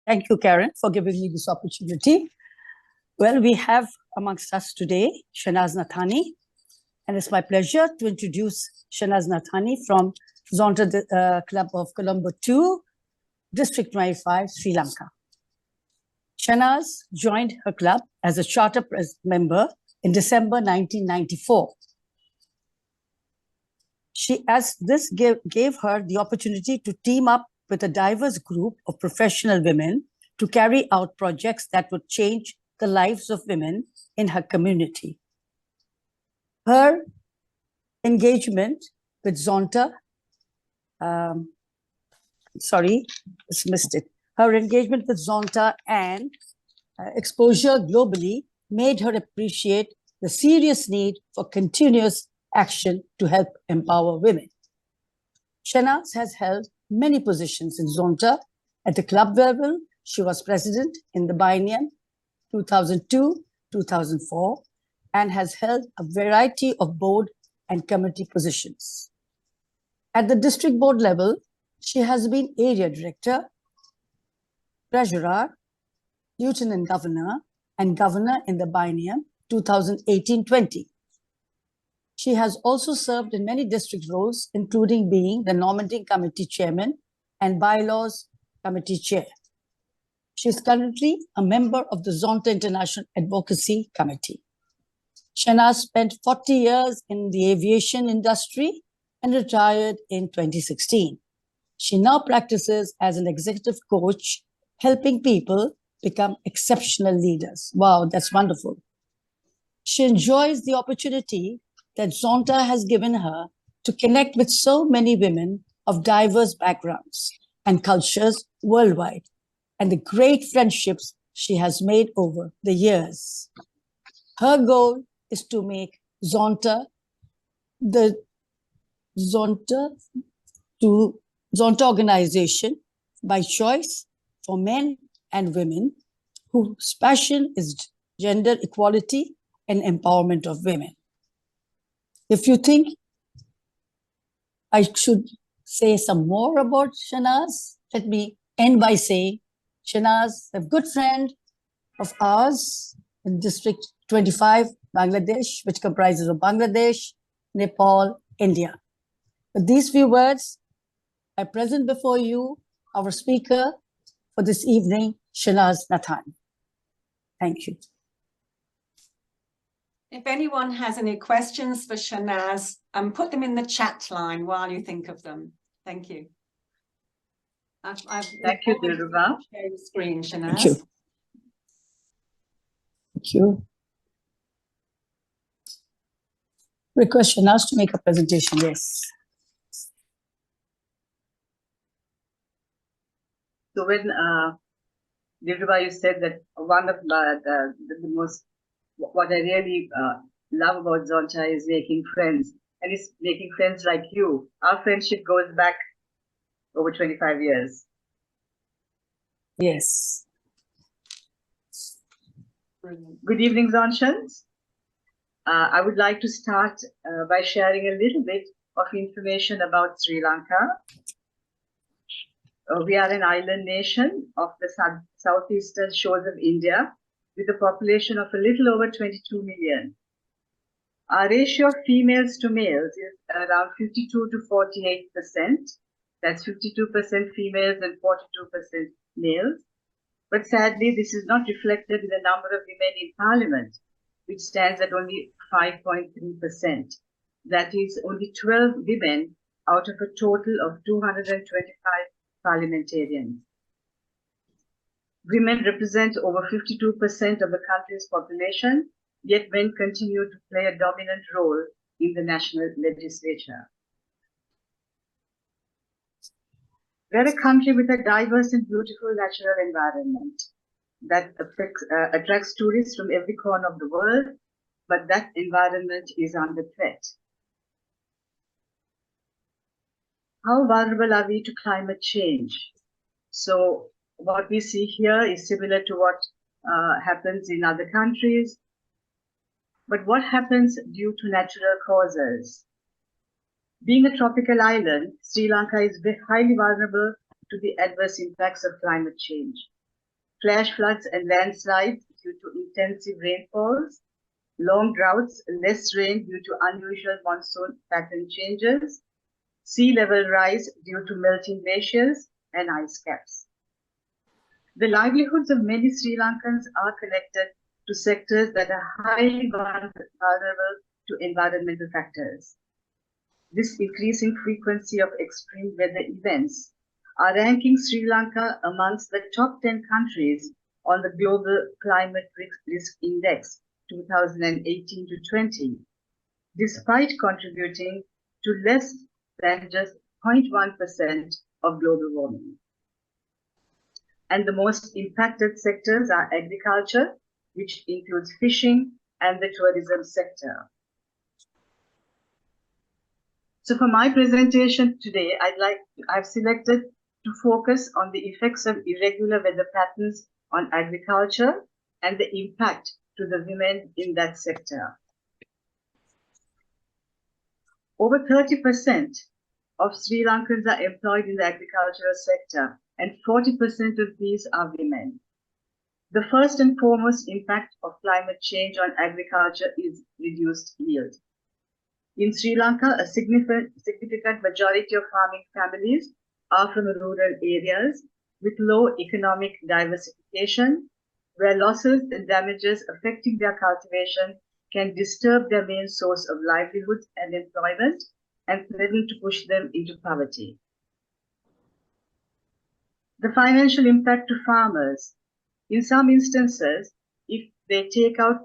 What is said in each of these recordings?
Thank you, Karen, for giving me this opportunity. Well, we have amongst us today Shahnaz Nathani, and it's my pleasure to introduce Shahnaz Nathani from Zonta Club of Colombo 2, District 25, Sri Lanka. Shahnaz joined her club as a charter member in December 1994. This gave her the opportunity to team up with a diverse group of professional women to carry out projects that would change the lives of women in her community. Her engagement with Zonta, Her engagement with Zonta and exposure globally made her appreciate the serious need for continuous action to help empower women. Shahnaz has held many positions in Zonta. At the club level, she was president in the biennium 2002-2004 and has held a variety of board and committee positions. At the district board level, she has been area director, treasurer, lieutenant governor, and governor in the biennium 2018-20. She has also served in many district roles, including being the nominating committee chairman and bylaws committee chair. She is currently a member of the Zonta International Advocacy Committee. Shahnaz spent 40 years in the aviation industry and retired in 2016. She now practices as an executive coach, helping people become exceptional leaders. Wow, that's wonderful. She enjoys the opportunity that Zonta has given her to connect with so many women of diverse backgrounds and cultures worldwide, and the great friendships she has made over the years. Her goal is to make Zonta organization by choice for men and women whose passion is gender equality and empowerment of women. If you think I should say some more about Shahnaz, let me end by saying Shahnaz, a good friend of ours in District 25, Bangladesh, which comprises of Bangladesh, Nepal, India. With these few words, I present before you our speaker for this evening, Shahnaz Nathani. Thank you. If anyone has any questions for Shahnaz, put them in the chat line while you think of them. Thank you. Thank you, Dilruba. Share the screen, Shahnaz. Thank you. Thank you. Request Shahnaz to make a presentation, yes. So when Dilruba, you said that one of the most, what I really love about Zonta is making friends, and it's making friends like you. Our friendship goes back over 25 years. Yes. Good evening, Zontians. I would like to start by sharing a little bit of information about Sri Lanka. We are an island nation of the southeastern shores of India with a population of a little over 22 million. Our ratio of females to males is around 52 to 48%. That's 52% females and 42% males. But sadly, this is not reflected in the number of women in parliament, which stands at only 5.3%. That is only 12 women out of a total of 225 parliamentarians. Women represent over 52% of the country's population, yet men continue to play a dominant role in the national legislature. We're a country with a diverse and beautiful natural environment that attracts tourists from every corner of the world, but that environment is under threat. How vulnerable are we to climate change? So what we see here is similar to what happens in other countries. But what happens due to natural causes? Being a tropical island, Sri Lanka is highly vulnerable to the adverse impacts of climate change. flash floods and landslides due to intensive rainfalls, long droughts, less rain due to unusual monsoon pattern changes, sea level rise due to melting glaciers and ice caps. The livelihoods of many Sri Lankans are connected to sectors that are highly vulnerable to environmental factors. This increasing frequency of extreme weather events are ranking Sri Lanka amongst the top 10 countries on the Global Climate Risk Index 2018 to 20, despite contributing to less than just 0.1% of global warming. And the most impacted sectors are agriculture, which includes fishing, and the tourism sector. So for my presentation today, I've selected to focus on the effects of irregular weather patterns on agriculture and the impact to the women in that sector. Over 30% of Sri Lankans are employed in the agricultural sector, and 40% of these are women. The first and foremost impact of climate change on agriculture is reduced yield. In Sri Lanka, a significant majority of farming families are from rural areas with low economic diversification, where losses and damages affecting their cultivation can disturb their main source of livelihood and employment and threaten to push them into poverty. The financial impact to farmers. In some instances, if they take out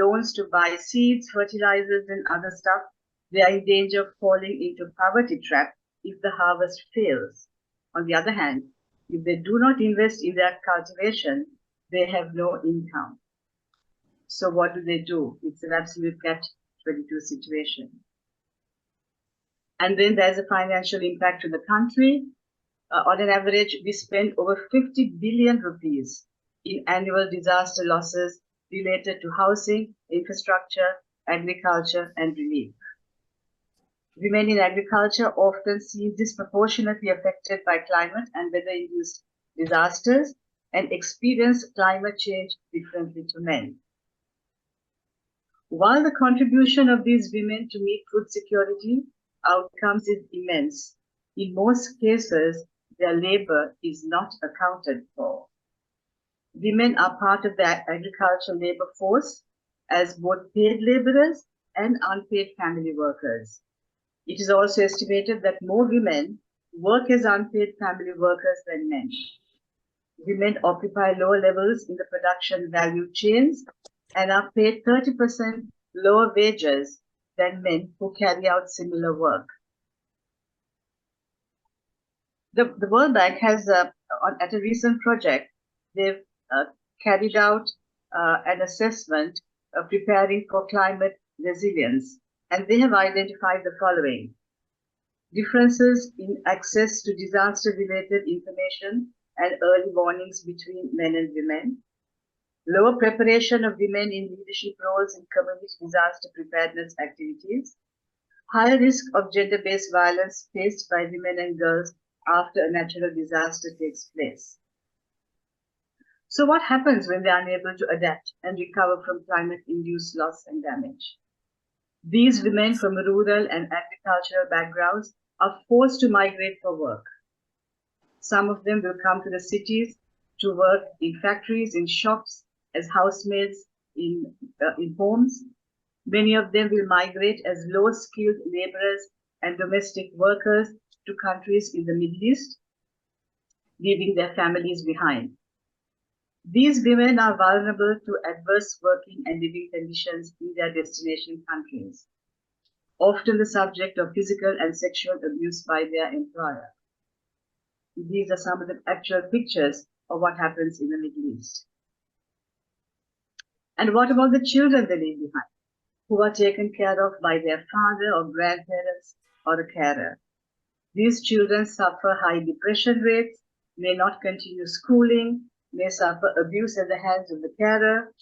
loans to buy seeds, fertilizers, and other stuff, they are in danger of falling into poverty trap if the harvest fails. On the other hand, if they do not invest in their cultivation, they have no income. So what do? It's an absolute catch-22 situation. And then there's a financial impact to the country. On an average, we spend over 50 billion rupees in annual disaster losses related to housing, infrastructure, agriculture, and relief. Women in agriculture often seem disproportionately affected by climate and weather-induced disasters and experience climate change differently to men. While the contribution of these women to meet food security outcomes is immense, in most cases, their labor is not accounted for. Women are part of the agricultural labor force as both paid laborers and unpaid family workers. It is also estimated that more women work as unpaid family workers than men. Women occupy lower levels in the production value chains and are paid 30% lower wages than men who carry out similar work. The World Bank has, at a recent project, they've carried out an assessment of preparing for climate resilience, and they have identified the following: differences in access to disaster-related information and early warnings between men and women, lower preparation of women in leadership roles in community disaster preparedness activities, higher risk of gender-based violence faced by women and girls after a natural disaster takes place. So what happens when they are unable to adapt and recover from climate-induced loss and damage? These women from rural and agricultural backgrounds are forced to migrate for work. Some of them will come to the cities to work in factories, in shops, as housemaids in homes. Many of them will migrate as low-skilled laborers and domestic workers to countries in the Middle East, leaving their families behind. These women are vulnerable to adverse working and living conditions in their destination countries, often the subject of physical and sexual abuse by their employer. These are some of the actual pictures of what happens in the Middle East. And what about the children they leave behind, who are taken care of by their father or grandparents or a carer? These children suffer high depression rates, may not continue schooling, may suffer abuse at the hands of the carer,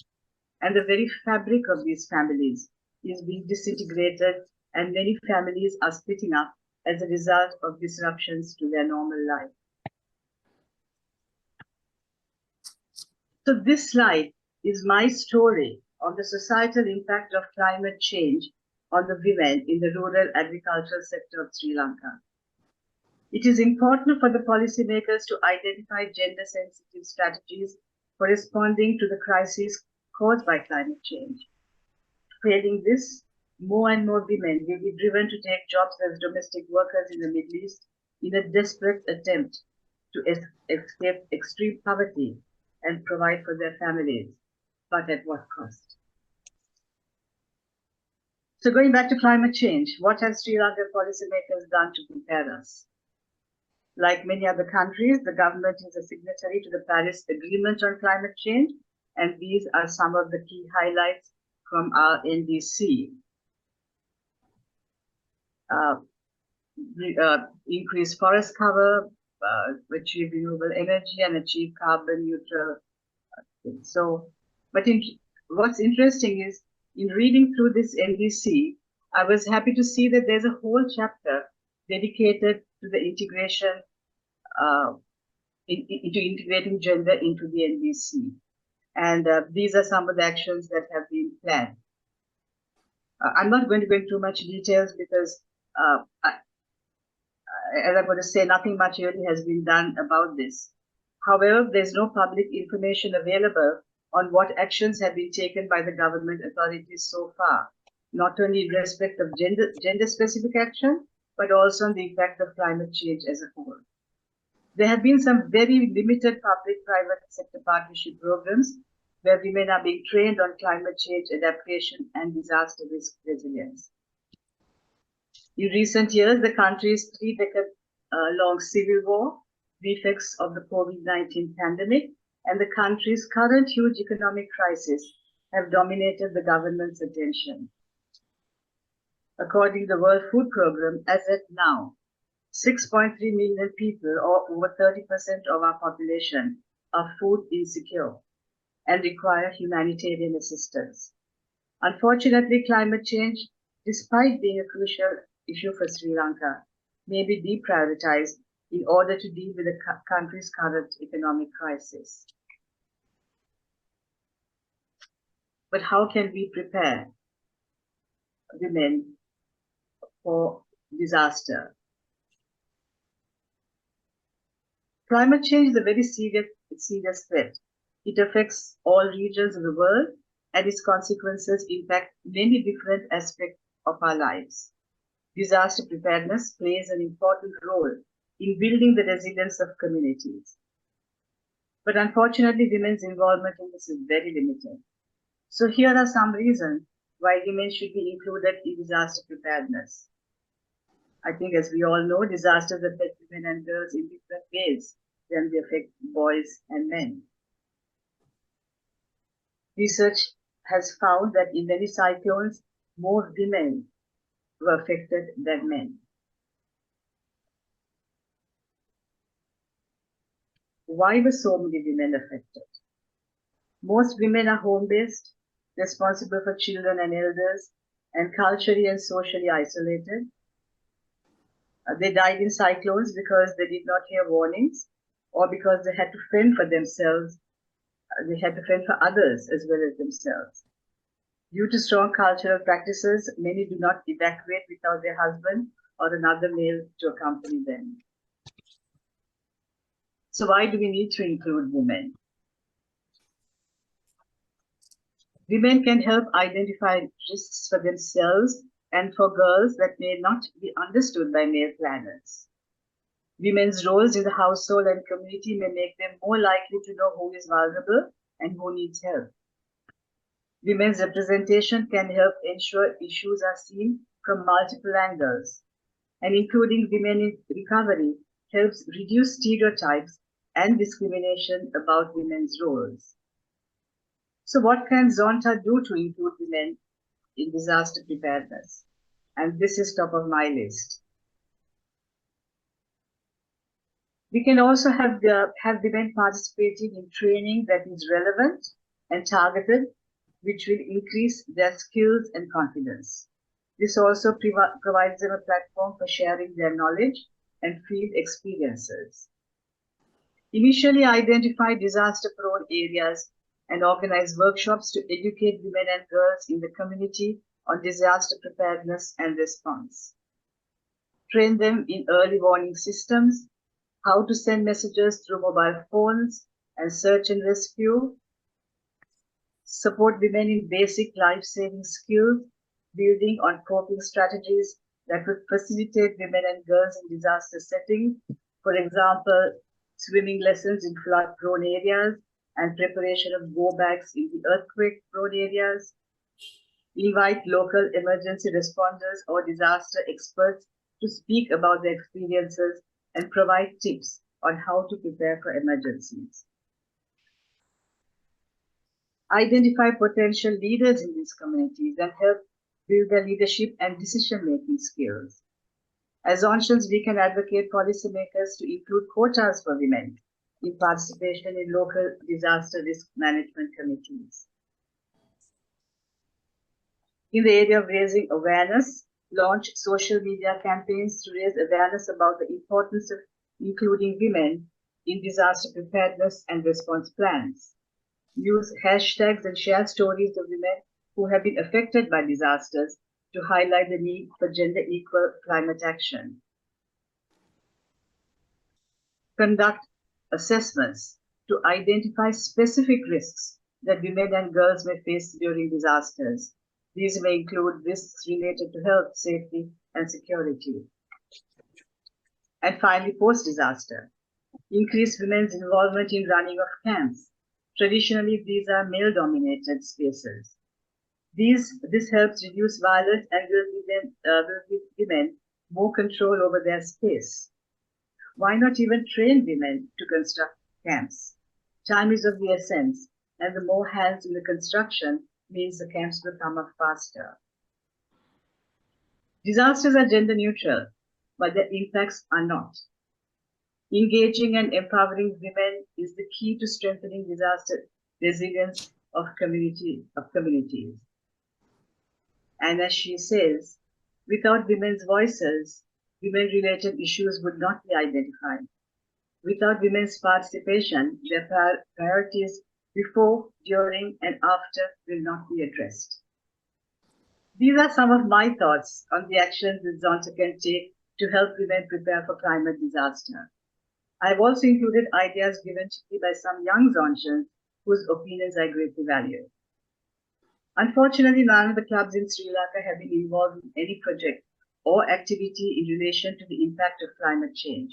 and the very fabric of these families is being disintegrated, and many families are splitting up as a result of disruptions to their normal life. So this slide is my story of the societal impact of climate change on the women in the rural agricultural sector of Sri Lanka. It is important for the policymakers to identify gender-sensitive strategies for responding to the crises caused by climate change. Failing this, more and more women will be driven to take jobs as domestic workers in the Middle East in a desperate attempt to escape extreme poverty and provide for their families, but at what cost? So going back to climate change, what have Sri Lankan policymakers done to prepare us? Like many other countries, the government is a signatory to the Paris Agreement on Climate Change, and these are some of the key highlights from our NDC. Increase forest cover, achieve renewable energy, and achieve carbon neutral. What's interesting is, in reading through this NDC, I was happy to see that there's a whole chapter dedicated to the integration, into integrating gender into the NDC. And these are some of the actions that have been planned. I'm not going to go into too much details because, as I'm going to say, nothing much really has been done about this. However, there's no public information available on what actions have been taken by the government authorities so far, not only in respect of gender-specific action, but also on the impact of climate change as a whole. There have been some very limited public-private sector partnership programs where women are being trained on climate change adaptation and disaster risk resilience. In recent years, the country's three-decade-long civil war, the effects of the COVID-19 pandemic, and the country's current huge economic crisis have dominated the government's attention. According to the World Food Programme, as at now, 6.3 million people, or over 30% of our population, are food insecure and require humanitarian assistance. Unfortunately, climate change, despite being a crucial issue for Sri Lanka, may be deprioritized in order to deal with the country's current economic crisis. But how can we prepare women for disaster? Climate change is a very serious threat. It affects all regions of the world, and its consequences impact many different aspects of our lives. Disaster preparedness plays an important role in building the resilience of communities. But unfortunately, women's involvement in this is very limited. So here are some reasons why women should be included in disaster preparedness. I think, as we all know, disasters affect women and girls in different ways than they affect boys and men. Research has found that in many cyclones, more women were affected than men. Why were so many women affected? Most women are home-based, responsible for children and elders, and culturally and socially isolated. They died in cyclones because they did not hear warnings, or because they had to fend for themselves. They had to fend for others as well as themselves. Due to strong cultural practices, many do not evacuate without their husband or another male to accompany them. So why do we need to include women? Women can help identify risks for themselves and for girls that may not be understood by male planners. Women's roles in the household and community may make them more likely to know who is vulnerable and who needs help. Women's representation can help ensure issues are seen from multiple angles, and including women in recovery helps reduce stereotypes and discrimination about women's roles. So what can Zonta do to include women in disaster preparedness? And this is top of my list. We can also have women participating in training that is relevant and targeted, which will increase their skills and confidence. This also provides them a platform for sharing their knowledge and field experiences. Initially identify disaster-prone areas and organize workshops to educate women and girls in the community on disaster preparedness and response. Train them in early warning systems, how to send messages through mobile phones and search and rescue. Support women in basic life-saving skills, building on coping strategies that would facilitate women and girls in disaster settings. For example, swimming lessons in flood-prone areas and preparation of go bags in the earthquake-prone areas. Invite local emergency responders or disaster experts to speak about their experiences and provide tips on how to prepare for emergencies. Identify potential leaders in these communities and help build their leadership and decision-making skills. As Zontians, we can advocate policymakers to include quotas for women in participation in local disaster risk management committees. In the area of raising awareness, launch social media campaigns to raise awareness about the importance of including women in disaster preparedness and response plans. Use hashtags and share stories of women who have been affected by disasters to highlight the need for gender-equal climate action. Conduct assessments to identify specific risks that women and girls may face during disasters. These may include risks related to health, safety, and security. And finally, post-disaster. Increase women's involvement in running of camps. Traditionally, these are male-dominated spaces. This helps reduce violence and will give women more control over their space. Why not even train women to construct camps? Time is of the essence, and the more hands in the construction means the camps will come up faster. Disasters are gender neutral, but their impacts are not. Engaging and empowering women is the key to strengthening disaster resilience of communities. And as she says, without women's voices, women-related issues would not be identified. Without women's participation, their priorities before, during, and after will not be addressed. These are some of my thoughts on the actions that Zonta can take to help women prepare for climate disaster. I've also included ideas given to me by some young Zontians whose opinions I greatly value. Unfortunately, none of the clubs in Sri Lanka have been involved in any project or activity in relation to the impact of climate change.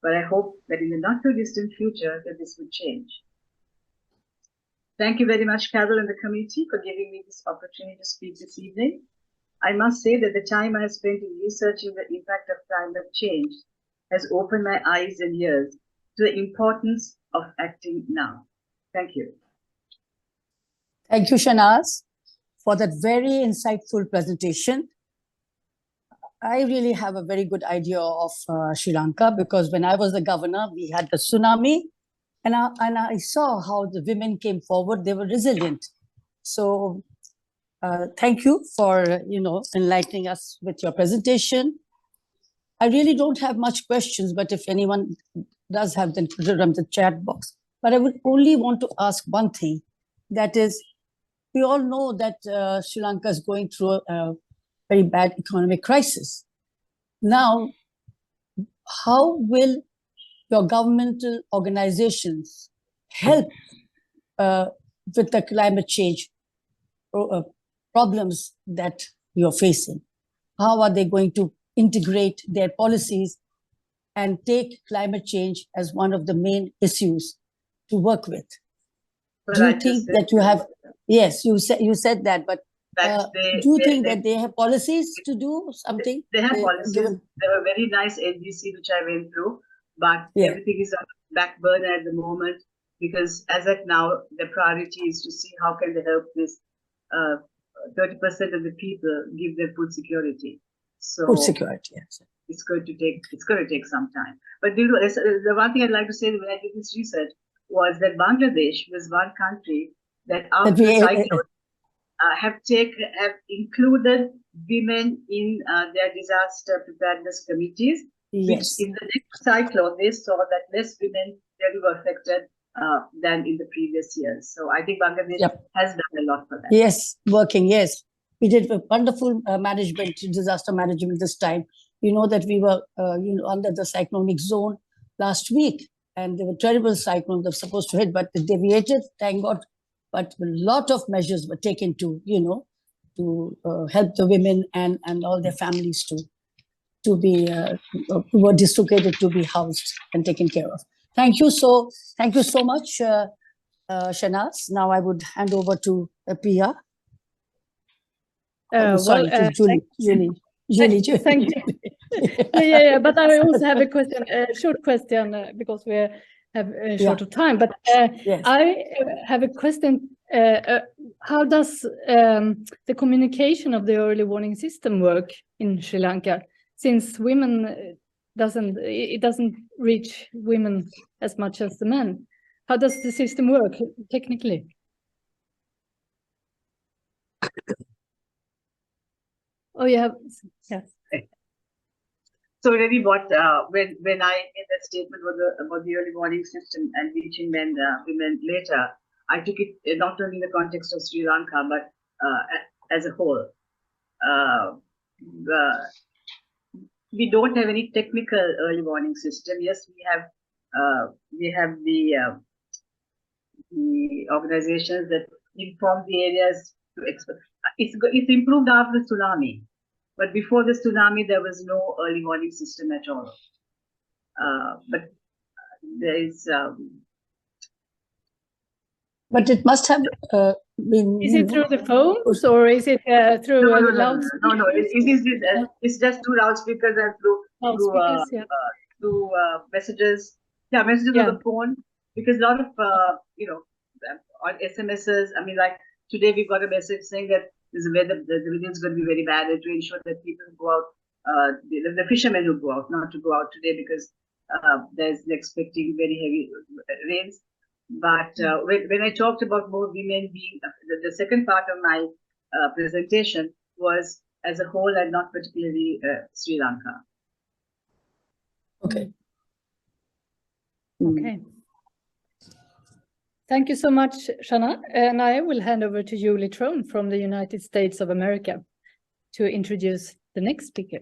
But I hope that in the not too distant future that this will change. Thank you very much, Carol and the committee, for giving me this opportunity to speak this evening. I must say that the time I have spent in researching the impact of climate change has opened my eyes and ears to the importance of acting now. Thank you. Thank you, Shahnaz, for that very insightful presentation. I really have a very good idea of Sri Lanka because when I was the governor, we had the tsunami, and I saw how the women came forward. They were resilient. So thank you for enlightening us with your presentation. I really don't have much questions, but if anyone does have, then put it on the chat box. But I would only want to ask one thing, that is, we all know that Sri Lanka is going through a very bad economic crisis. Now, how will your governmental organizations help with the climate change problems that you're facing? How are they going to integrate their policies and take climate change as one of the main issues to work with? Do you think that you have, yes, you said that, but do you think that they have policies to do something? They have policies. They have a very nice NDC, which I went through, but everything is on the back burner at the moment because as of now, the priority is to see how can they help this 30% of the people give them food security. So food security, yes. It's going to take some time. But the one thing I'd like to say when I did this research was that Bangladesh was one country that after the cyclone have included women in their disaster preparedness committees, which in the next cyclone they saw that less women severely were affected than in the previous years. So I think Bangladesh has done a lot for that. Yes, working, yes. We did a wonderful management, disaster management this time. You know that we were under the cyclonic zone last week, and there were terrible cyclones that were supposed to hit, but they deviated, thank God. But a lot of measures were taken to, to help the women and all their families to be who were dislocated, to be housed and taken care of. Thank you so much, Shahnaz. Now I would hand over to Pia. To Julie. Thank you. Yeah. But I also have a question, a short question, because we have a short of time. But yes. I have a question. How does the communication of the early warning system work in Sri Lanka? Since women doesn't reach women as much as the men. How does the system work technically? Oh, yeah. Yes. So really, what when I made that statement about the early warning system and reaching men, women later, I took it not only in the context of Sri Lanka but as a whole. We don't have any technical early warning system. Yes, we have the organizations that inform the areas to expect. It's improved after the tsunami, but before the tsunami there was no early warning system at all. But there is. But it must have been. Is it through the phones or is it through loudspeakers? No. It's just through loudspeakers and through messages. Yeah, messages on the phone, because a lot of on SMSs. I mean, like today we got a message saying that the weather is going to be very bad, and to ensure that people who go out, the fishermen who go out, not to go out today because there's expecting very heavy rains. But when I talked about more women being, the second part of my presentation was as a whole and not particularly Sri Lanka. Okay. Okay. Thank you so much, Shana. And I will hand over to Julie Trone from the United States of America to introduce the next speaker.